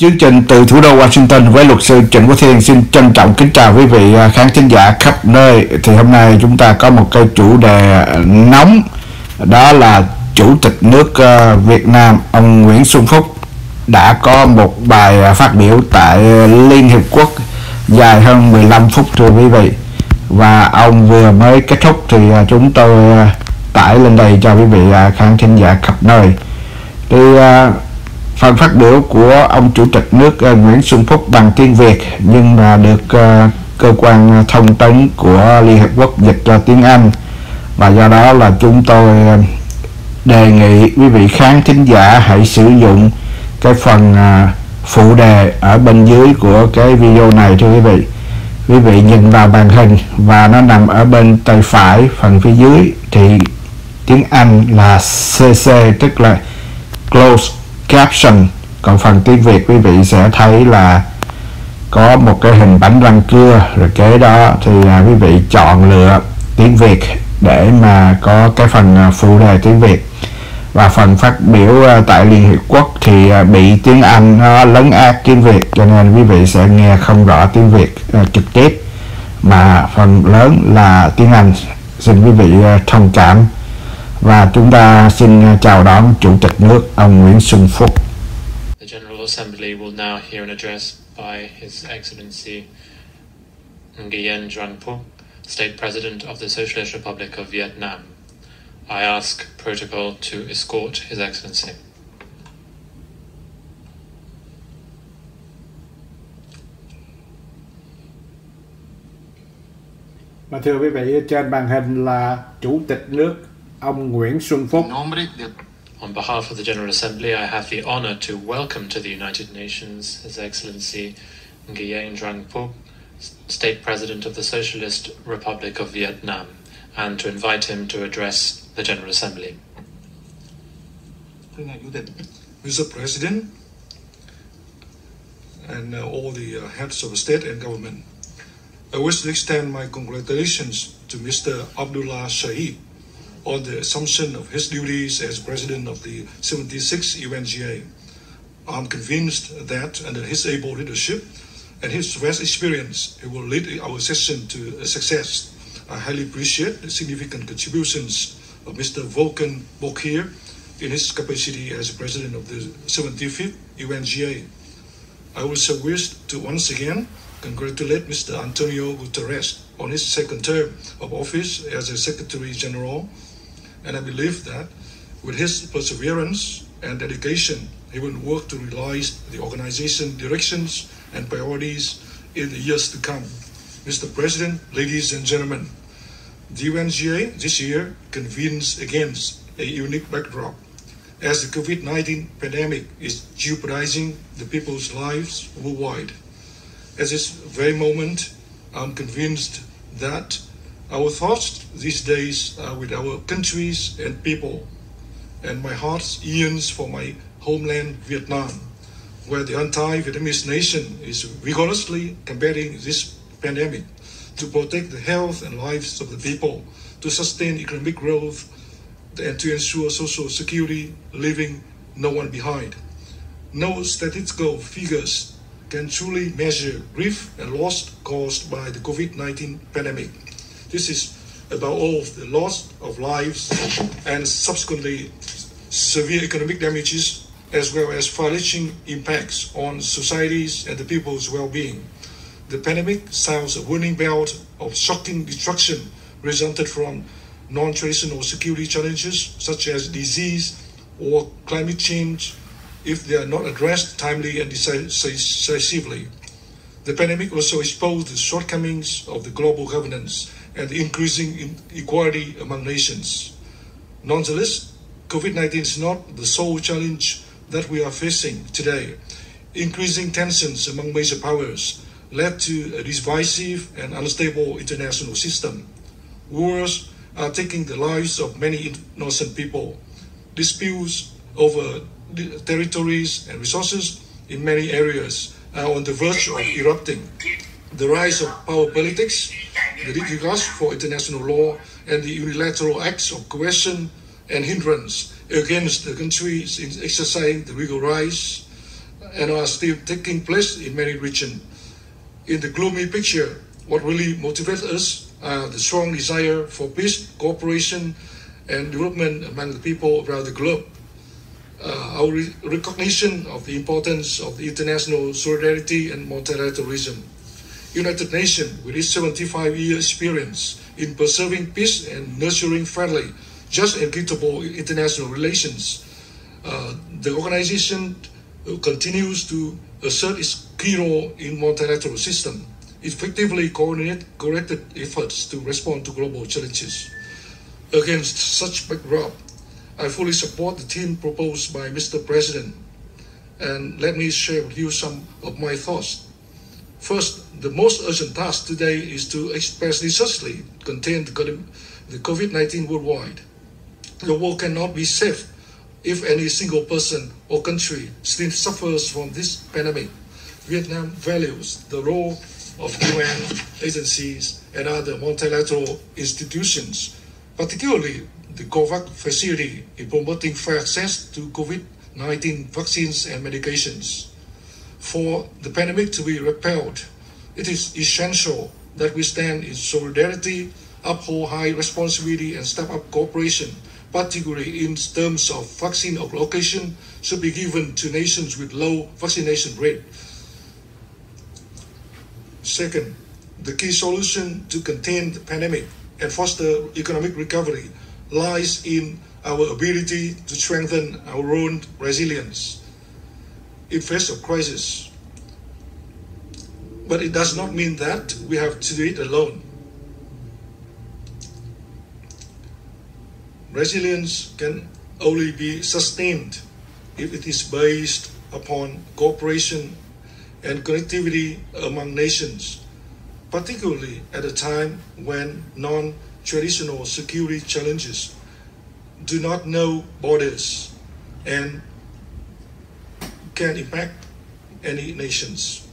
Chương trình từ thủ đô Washington với luật sư Trịnh Quốc Thiên xin trân trọng kính chào quý vị khán thính giả khắp nơi. Thì hôm nay chúng ta có một cái chủ đề nóng, đó là Chủ tịch nước Việt Nam ông Nguyễn Xuân Phúc đã có một bài phát biểu tại Liên Hiệp Quốc dài hơn 15 phút thưa quý vị. Và ông vừa mới kết thúc thì chúng tôi tải lên đây cho quý vị khán thính giả khắp nơi. Thì phần phát biểu của ông Chủ tịch nước Nguyễn Xuân Phúc bằng tiếng Việt nhưng mà được cơ quan thông tấn của Liên Hiệp Quốc dịch ra tiếng Anh, và do đó là chúng tôi đề nghị quý vị khán thính giả hãy sử dụng cái phần phụ đề ở bên dưới của cái video này thưa quý vị. Quý vị nhìn vào màn hình và nó nằm ở bên tay phải phần phía dưới thì tiếng Anh là CC, tức là Closed Caption, còn phần tiếng Việt quý vị sẽ thấy là có một cái hình bánh răng cưa, rồi kế đó thì quý vị chọn lựa tiếng Việt để mà có cái phần phụ đề tiếng Việt. Và phần phát biểu tại Liên Hiệp Quốc thì bị tiếng Anh nó lấn át tiếng Việt, cho nên quý vị sẽ nghe không rõ tiếng Việt trực tiếp, mà phần lớn là tiếng Anh. Xin quý vị thông cảm. Và chúng ta xin chào đón Chủ tịch nước ông Nguyễn Xuân Phúc. The General Assembly will now hear an address by His Excellency Nguyen Xuan Phúc, State President of the Socialist Republic of Vietnam. I ask protocol to escort His Excellency. Và thưa quý vị, trên màn hình là Chủ tịch nước ông Nguyễn Xuân Phúc. On behalf of the General Assembly, I have the honor to welcome to the United Nations His Excellency Nguyen Xuan Phúc, State President of the Socialist Republic of Vietnam, and to invite him to address the General Assembly. Mr. President and all the heads of state and government, I wish to extend my congratulations to Mr. Abdullah Shahid on the assumption of his duties as President of the 76th UNGA. I'm convinced that under his able leadership and his vast experience, he will lead our session to success. I highly appreciate the significant contributions of Mr. Volkan Bokir in his capacity as President of the 75th UNGA. I also wish to once again congratulate Mr. Antonio Guterres on his second term of office as a Secretary General, and I believe that with his perseverance and dedication, he will work to realize the organization directions and priorities in the years to come. Mr. President, ladies and gentlemen, the UNGA this year convenes against a unique backdrop as the COVID-19 pandemic is jeopardizing the people's lives worldwide. At this very moment, I'm convinced that our thoughts these days are with our countries and people, and my heart yearns for my homeland Vietnam, where the anti-Vietnamese nation is vigorously combating this pandemic to protect the health and lives of the people, to sustain economic growth, and to ensure social security, leaving no one behind. No statistical figures can truly measure grief and loss caused by the COVID-19 pandemic. This is about all the loss of lives and subsequently severe economic damages, as well as far-reaching impacts on societies and the people's well-being. The pandemic sounds a warning bell of shocking destruction resulted from non-traditional security challenges such as disease or climate change if they are not addressed timely and decisively. The pandemic also exposed the shortcomings of the global governance and the increasing inequality among nations. Nonetheless, COVID-19 is not the sole challenge that we are facing today. Increasing tensions among major powers led to a divisive and unstable international system. Wars are taking the lives of many innocent people. Disputes over territories and resources in many areas are on the verge of erupting. The rise of power politics, the disregard for international law, and the unilateral acts of coercion and hindrance against the countries in exercising the legal rights and are still taking place in many regions. In the gloomy picture, what really motivates us are the strong desire for peace, cooperation, and development among the people around the globe. Our recognition of the importance of the international solidarity and multilateralism. United Nations, with its 75-year experience in preserving peace and nurturing friendly, just and equitable international relations, the organization continues to assert its key role in multilateral system, effectively coordinated efforts to respond to global challenges. Against such backdrop, I fully support the theme proposed by Mr. President, and let me share with you some of my thoughts. First, the most urgent task today is to expeditiously contain the COVID-19 worldwide. The world cannot be safe if any single person or country still suffers from this pandemic. Vietnam values the role of UN agencies and other multilateral institutions, particularly the COVAX facility in promoting fair access to COVID-19 vaccines and medications. For the pandemic to be repelled, it is essential that we stand in solidarity, uphold high responsibility, and step up cooperation, particularly in terms of vaccine allocation should be given to nations with low vaccination rate. Second, the key solution to contain the pandemic and foster economic recovery lies in our ability to strengthen our own resilience in face of crisis. But it does not mean that we have to do it alone. Resilience can only be sustained if it is based upon cooperation and connectivity among nations, particularly at a time when non-traditional security challenges do not know borders and can impact any nations.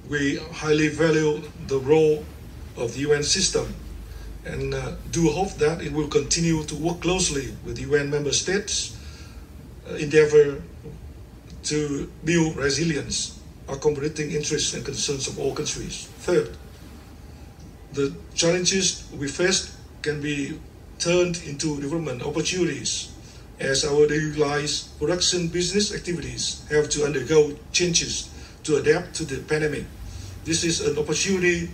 We highly value the role of the UN system and do hope that it will continue to work closely with UN member states, endeavor to build resilience, accommodating interests and concerns of all countries. Third, the challenges we face can be turned into development opportunities as our daily lives, production, business activities have to undergo changes to adapt to the pandemic. This is an opportunity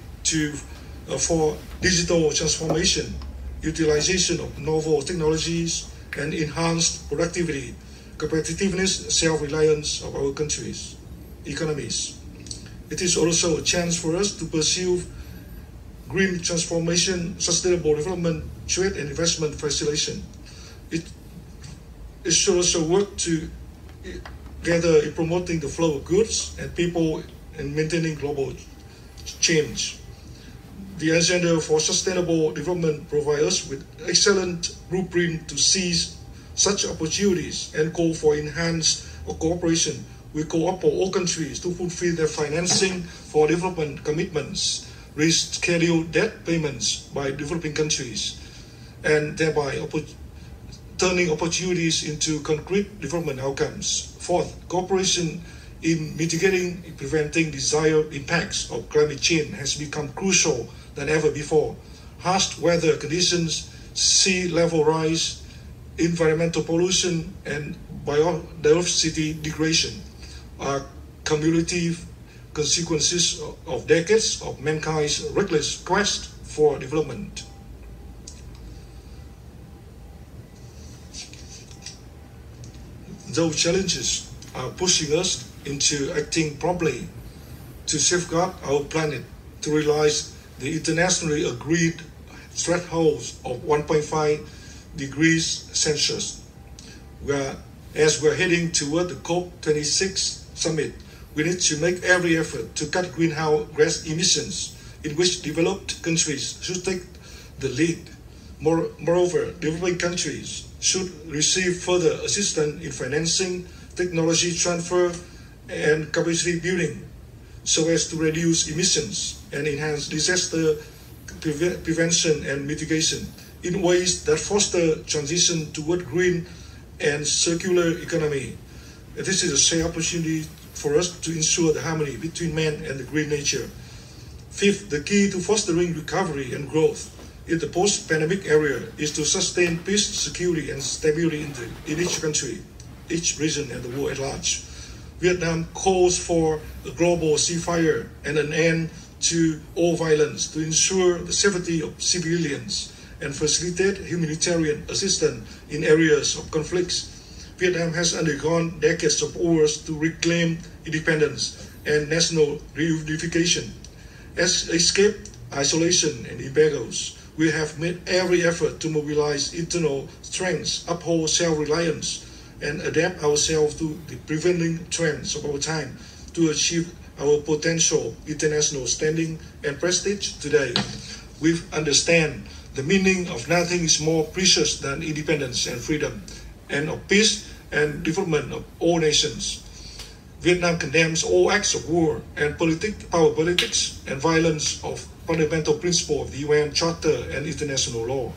for digital transformation, utilization of novel technologies, and enhanced productivity, competitiveness, self-reliance of our countries' economies. It is also a chance for us to pursue green transformation, sustainable development, trade and investment facilitation. It should also work together in promoting the flow of goods and people and maintaining global change. The agenda for sustainable development provides us with excellent blueprint to seize such opportunities and call for enhanced cooperation. We call upon all countries to fulfill their financing for development commitments, reschedule debt payments by developing countries, and thereby turning opportunities into concrete development outcomes. Fourth, cooperation in mitigating and preventing desired impacts of climate change has become crucial than ever before. Harsh weather conditions, sea level rise, environmental pollution, and biodiversity degradation are cumulative consequences of decades of mankind's reckless quest for development. Those challenges are pushing us into acting promptly to safeguard our planet, to realize the internationally agreed thresholds of 1.5 degrees Celsius. As we're heading toward the COP26 summit, we need to make every effort to cut greenhouse gas emissions, in which developed countries should take the lead. Moreover, developing countries should receive further assistance in financing, technology transfer, and capacity building, so as to reduce emissions and enhance disaster prevention and mitigation in ways that foster transition toward green and circular economy. This is a shared opportunity for us to ensure the harmony between man and the green nature. Fifth, the key to fostering recovery and growth in the post-pandemic era is to sustain peace, security, and stability in each country, each region, and the world at large. Vietnam calls for a global ceasefire and an end to all violence to ensure the safety of civilians and facilitate humanitarian assistance in areas of conflicts. Vietnam has undergone decades of wars to reclaim independence and national reunification. As escape, isolation, and embargoes, we have made every effort to mobilize internal strengths, uphold self-reliance, and adapt ourselves to the prevailing trends of our time to achieve our potential international standing and prestige today. We understand the meaning of nothing is more precious than independence and freedom, and of peace and development of all nations. Vietnam condemns all acts of war and power politics and violence of fundamental principle of the UN Charter and international law.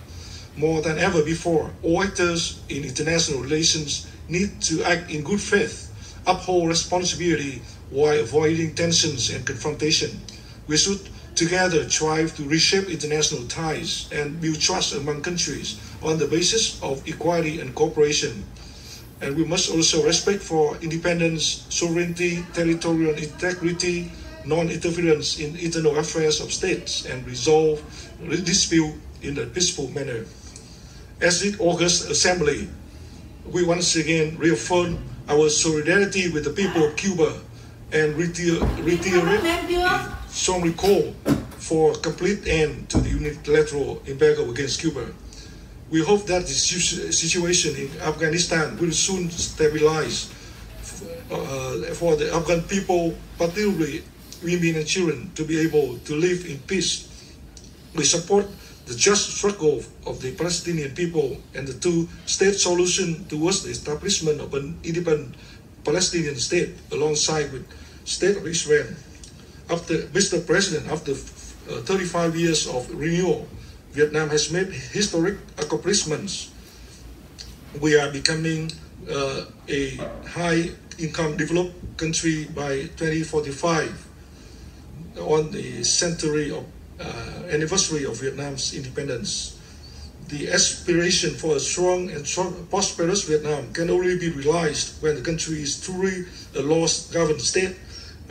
More than ever before, all actors in international relations need to act in good faith, uphold responsibility while avoiding tensions and confrontation. We should together strive to reshape international ties and build trust among countries on the basis of equality and cooperation. And we must also respect for independence, sovereignty, territorial integrity, non-interference in internal affairs of states, and resolve dispute in a peaceful manner. As the August Assembly, we once again reaffirm our solidarity with the people of Cuba and reiterate a strong call for a complete end to the unilateral embargo against Cuba. We hope that the situation in Afghanistan will soon stabilize for the Afghan people, particularly women and children, to be able to live in peace. We support the just struggle of the Palestinian people and the two-state solution towards the establishment of an independent Palestinian state alongside with State of Israel. Mr. President, after 35 years of renewal, Vietnam has made historic accomplishments. We are becoming a high-income developed country by 2045 on the century of anniversary of Vietnam's independence. The aspiration for a strong and prosperous Vietnam can only be realized when the country is truly a law-governed state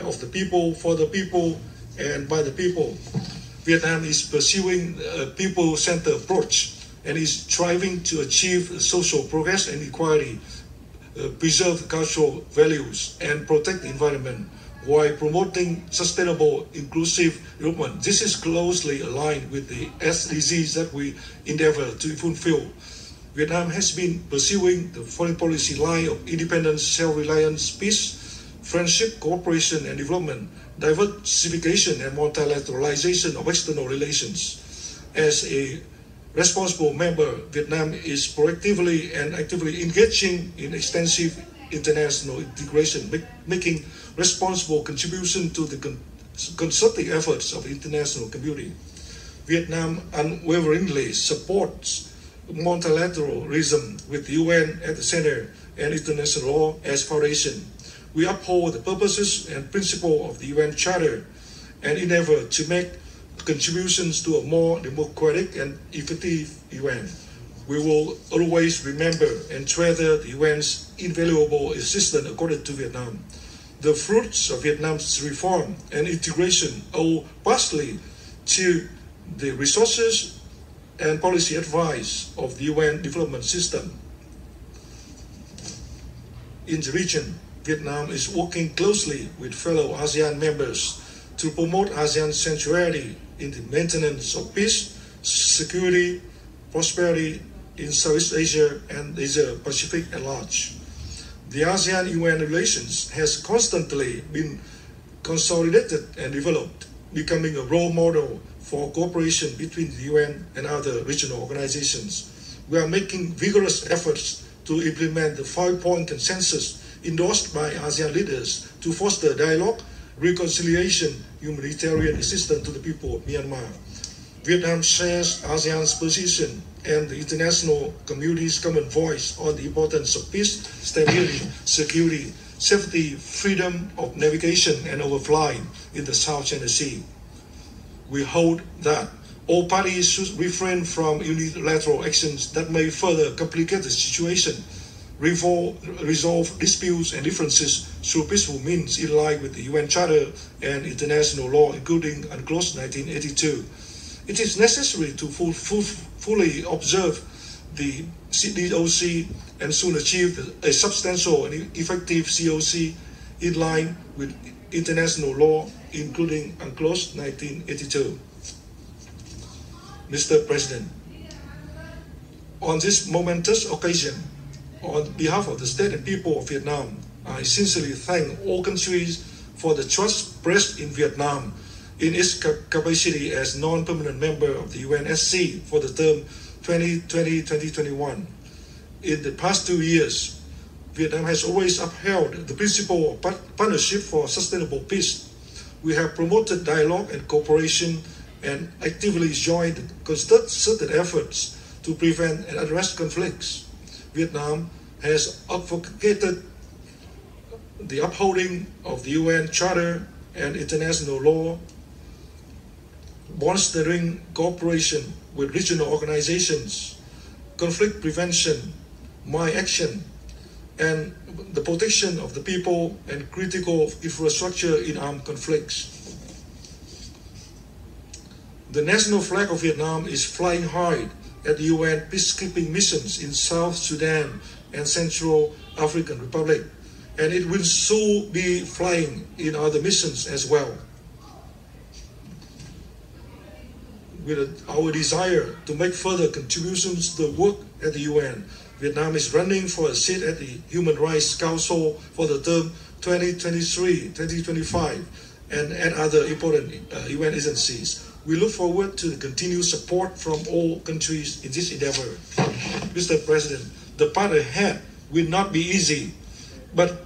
of the people, for the people, and by the people. Vietnam is pursuing a people-centered approach and is striving to achieve social progress and equality, preserve cultural values, and protect the environment while promoting sustainable, inclusive development. This is closely aligned with the SDGs that we endeavor to fulfill. Vietnam has been pursuing the foreign policy line of independence, self-reliance, peace, friendship, cooperation, and development, diversification and multilateralization of external relations. As a responsible member, Vietnam is proactively and actively engaging in extensive international integration, making responsible contribution to the concerted efforts of the international community. Vietnam unwaveringly supports multilateralism with the UN at the center and international law as foundation. We uphold the purposes and principles of the UN Charter and endeavor to make contributions to a more democratic and effective UN. We will always remember and treasure the UN's invaluable assistance accorded to Vietnam. The fruits of Vietnam's reform and integration owe partly to the resources and policy advice of the UN development system. In the region, Vietnam is working closely with fellow ASEAN members to promote ASEAN centrality in the maintenance of peace, security, prosperity in Southeast Asia and Asia Pacific at large. The ASEAN-UN relations has constantly been consolidated and developed, becoming a role model for cooperation between the UN and other regional organizations. We are making vigorous efforts to implement the 5-point consensus endorsed by ASEAN leaders to foster dialogue, reconciliation, humanitarian assistance to the people of Myanmar. Vietnam shares ASEAN's position and the international community's common voice on the importance of peace, stability, security, safety, freedom of navigation and overflying in the South China Sea. We hold that all parties should refrain from unilateral actions that may further complicate the situation, resolve disputes and differences through peaceful means in line with the UN Charter and international law, including UNCLOS 1982. It is necessary to fully observe the CDOC and soon achieve a substantial and effective COC in line with international law, including UNCLOS 1982. Mr. President, on this momentous occasion, on behalf of the state and people of Vietnam, I sincerely thank all countries for the trust placed in Vietnam in its capacity as non-permanent member of the UNSC for the term 2020-2021. In the past 2 years, Vietnam has always upheld the principle of partnership for sustainable peace. We have promoted dialogue and cooperation and actively joined concerted efforts to prevent and address conflicts. Vietnam has advocated the upholding of the UN Charter and international law, bolstering cooperation with regional organizations, conflict prevention, mine action, and the protection of the people and critical infrastructure in armed conflicts. The national flag of Vietnam is flying high at the UN peacekeeping missions in South Sudan and Central African Republic, and it will soon be flying in other missions as well. With our desire to make further contributions to the work at the UN, Vietnam is running for a seat at the Human Rights Council for the term 2023-2025 and at other important UN agencies. We look forward to the continued support from all countries in this endeavor. Mr. President, the path ahead will not be easy, but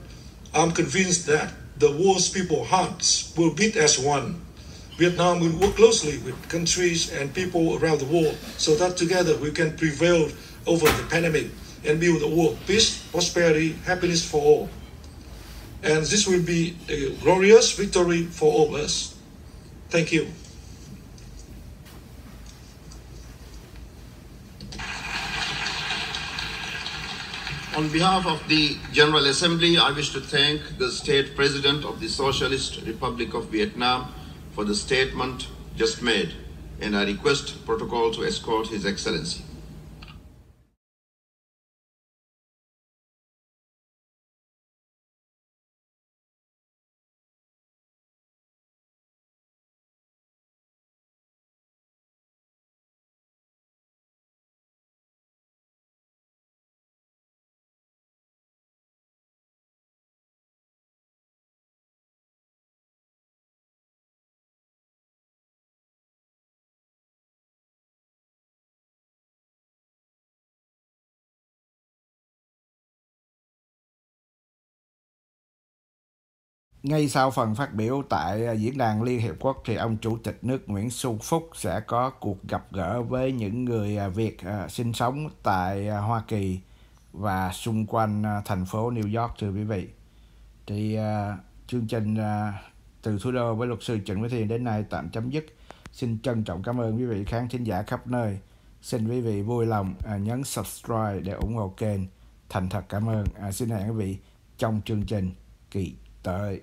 I'm convinced that the world's people's hearts will beat as one. Vietnam will work closely with countries and people around the world so that together we can prevail over the pandemic and build a world of peace, prosperity, happiness for all. And this will be a glorious victory for all of us. Thank you. On behalf of the General Assembly, I wish to thank the State President of the Socialist Republic of Vietnam for the statement just made, and I request protocol to escort His Excellency. Ngay sau phần phát biểu tại Diễn đàn Liên Hiệp Quốc thì ông Chủ tịch nước Nguyễn Xuân Phúc sẽ có cuộc gặp gỡ với những người Việt sinh sống tại Hoa Kỳ và xung quanh thành phố New York, thưa quý vị. Thì chương trình từ thủ đô với luật sư Trịnh với Thiên đến nay tạm chấm dứt. Xin trân trọng cảm ơn quý vị khán thính giả khắp nơi. Xin quý vị vui lòng nhấn subscribe để ủng hộ kênh. Thành thật cảm ơn. Xin hẹn quý vị trong chương trình kỳ tới.